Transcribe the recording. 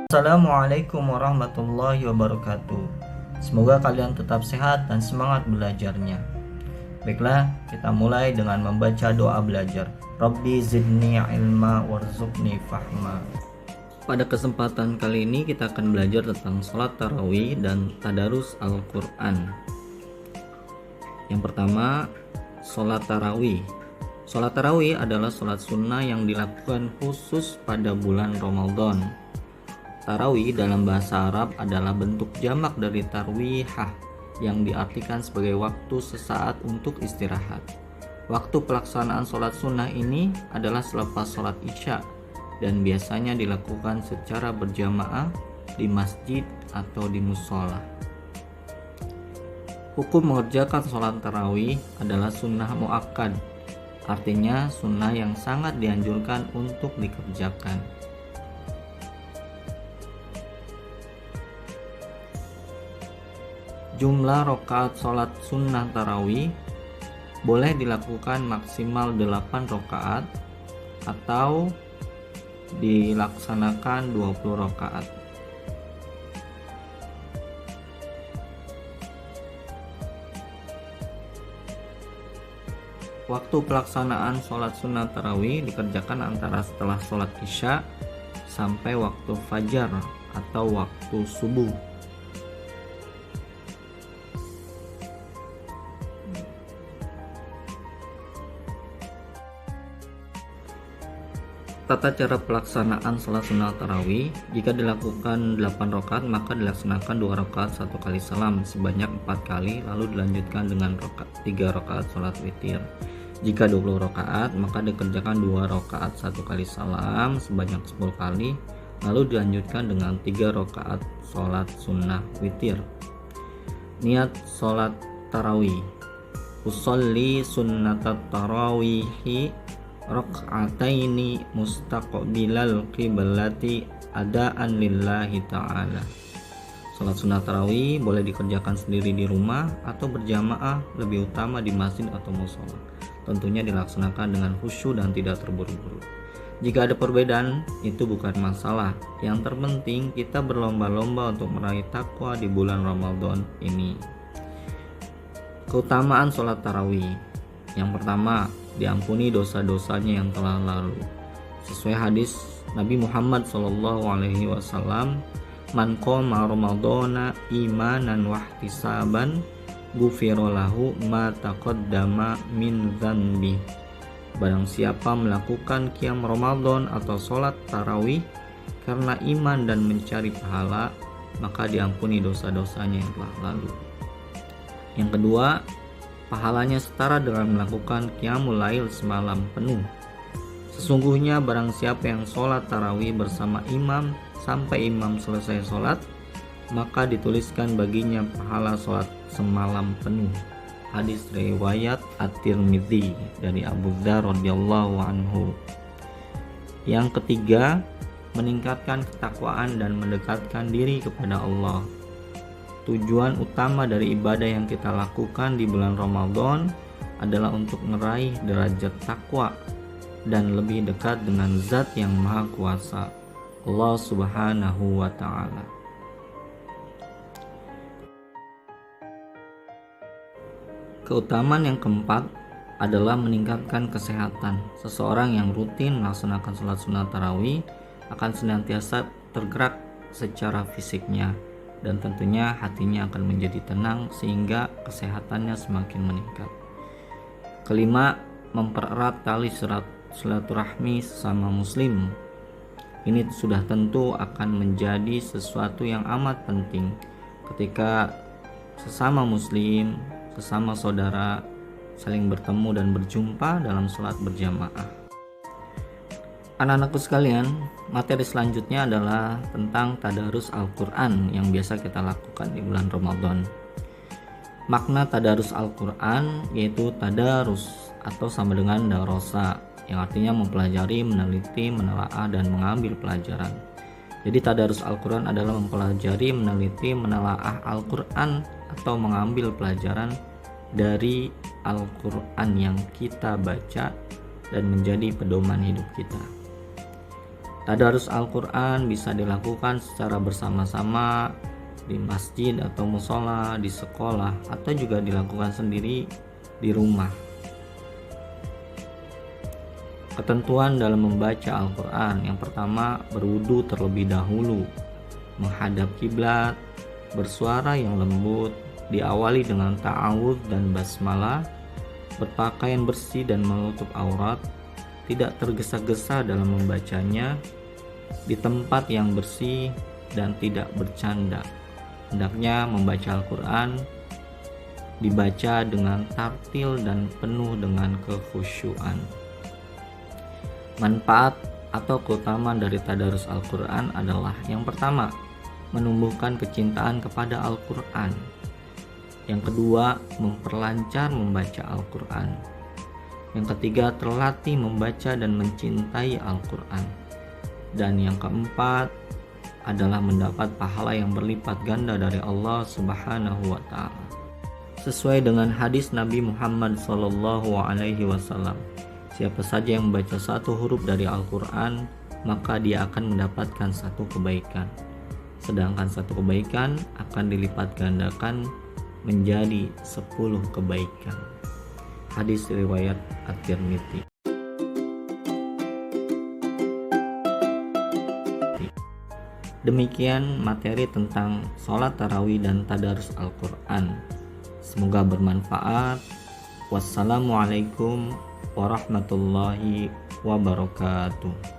Assalamualaikum warahmatullahi wabarakatuh. Semoga kalian tetap sehat dan semangat belajarnya. Baiklah, kita mulai dengan membaca doa belajar. Rabbi zidni ilma warzuqni fahma. Pada kesempatan kali ini kita akan belajar tentang sholat tarawih dan tadarus Al-Quran. Yang pertama, sholat tarawih. Sholat tarawih adalah sholat sunnah yang dilakukan khusus pada bulan Ramadan. Tarawih dalam bahasa Arab adalah bentuk jamak dari tarwihah yang diartikan sebagai waktu sesaat untuk istirahat. Waktu pelaksanaan sholat sunnah ini adalah selepas sholat isya dan biasanya dilakukan secara berjamaah di masjid atau di musola. Hukum mengerjakan sholat tarawih adalah sunnah muakkad, artinya sunnah yang sangat dianjurkan untuk dikerjakan. Jumlah rakaat sholat sunnah tarawih boleh dilakukan maksimal 8 rakaat atau dilaksanakan 20 rakaat. Waktu pelaksanaan sholat sunnah tarawih dikerjakan antara setelah sholat isya sampai waktu fajar atau waktu subuh. Tata cara pelaksanaan sholat sunnah tarawih: jika dilakukan 8 rakaat maka dilaksanakan 2 rakaat 1 kali salam sebanyak 4 kali, lalu dilanjutkan dengan 3 rakaat sholat witir. Jika 20 rakaat maka dikerjakan 2 rakaat 1 kali salam sebanyak 10 kali, lalu dilanjutkan dengan 3 rakaat sholat sunnah witir. Niat sholat tarawih: usolli sunnatat tarawihi rak'ataini mustaqbilal qiblati adaan lillahi ta'ala. Salat sunnah tarawih boleh dikerjakan sendiri di rumah atau berjamaah, lebih utama di masjid atau mushola. Tentunya dilaksanakan dengan khusyuk dan tidak terburu-buru. Jika ada perbedaan, itu bukan masalah. Yang terpenting kita berlomba-lomba untuk meraih takwa di bulan Ramadan ini. Keutamaan sholat tarawih: yang pertama, diampuni dosa-dosanya yang telah lalu. Sesuai hadis Nabi Muhammad SAW, man qoma ramadhana imanan wahtisaban ghufira lahu ma taqaddama min dzanbi. Barang siapa melakukan qiyam Ramadan atau sholat tarawih karena iman dan mencari pahala, maka diampuni dosa-dosanya yang telah lalu. Yang kedua, pahalanya setara dengan melakukan qiyamul lail semalam penuh. Sesungguhnya barang siapa yang sholat tarawih bersama imam sampai imam selesai sholat, maka dituliskan baginya pahala sholat semalam penuh. Hadis riwayat At-Tirmidzi dari Abu Dzar radhiyallahu anhu. Yang ketiga, meningkatkan ketakwaan dan mendekatkan diri kepada Allah. Tujuan utama dari ibadah yang kita lakukan di bulan Ramadan adalah untuk meraih derajat takwa dan lebih dekat dengan Zat yang Maha Kuasa, Allah Subhanahu wa Ta'ala. Keutamaan yang keempat adalah meningkatkan kesehatan. Seseorang yang rutin melaksanakan sholat sunnah tarawih akan senantiasa tergerak secara fisiknya, dan tentunya hatinya akan menjadi tenang sehingga kesehatannya semakin meningkat. Kelima, mempererat tali silaturahmi sesama muslim. Ini sudah tentu akan menjadi sesuatu yang amat penting ketika sesama muslim, sesama saudara saling bertemu dan berjumpa dalam sholat berjamaah. Anak-anakku sekalian, materi selanjutnya adalah tentang tadarus Al-Quran yang biasa kita lakukan di bulan Ramadan. Makna tadarus Al-Quran yaitu tadarus atau sama dengan darosa, yang artinya mempelajari, meneliti, menelaah, dan mengambil pelajaran. Jadi tadarus Al-Quran adalah mempelajari, meneliti, menelaah Al-Quran atau mengambil pelajaran dari Al-Quran yang kita baca dan menjadi pedoman hidup kita. Tadarus Al-Quran bisa dilakukan secara bersama-sama di masjid atau musola, di sekolah, atau juga dilakukan sendiri di rumah. Ketentuan dalam membaca Al-Quran: yang pertama, berwudu terlebih dahulu, menghadap kiblat, bersuara yang lembut, diawali dengan ta'awudz dan basmalah, berpakaian bersih dan menutup aurat, tidak tergesa-gesa dalam membacanya, di tempat yang bersih, dan tidak bercanda. Hendaknya membaca Al-Quran dibaca dengan tartil dan penuh dengan kekhusyuan. Manfaat atau keutamaan dari tadarus Al-Quran adalah: yang pertama, menumbuhkan kecintaan kepada Al-Quran. Yang kedua, memperlancar membaca Al-Quran. Yang ketiga, terlatih membaca dan mencintai Al-Quran. Dan yang keempat adalah mendapat pahala yang berlipat ganda dari Allah Subhanahu wa Ta'ala. Sesuai dengan hadis Nabi Muhammad SAW, siapa saja yang membaca satu huruf dari Al-Quran, maka dia akan mendapatkan satu kebaikan. Sedangkan satu kebaikan akan dilipat gandakan menjadi 10 kebaikan. Hadis riwayat At-Tirmidzi. Demikian materi tentang sholat tarawih dan tadarus Al-Quran. Semoga bermanfaat. Wassalamualaikum warahmatullahi wabarakatuh.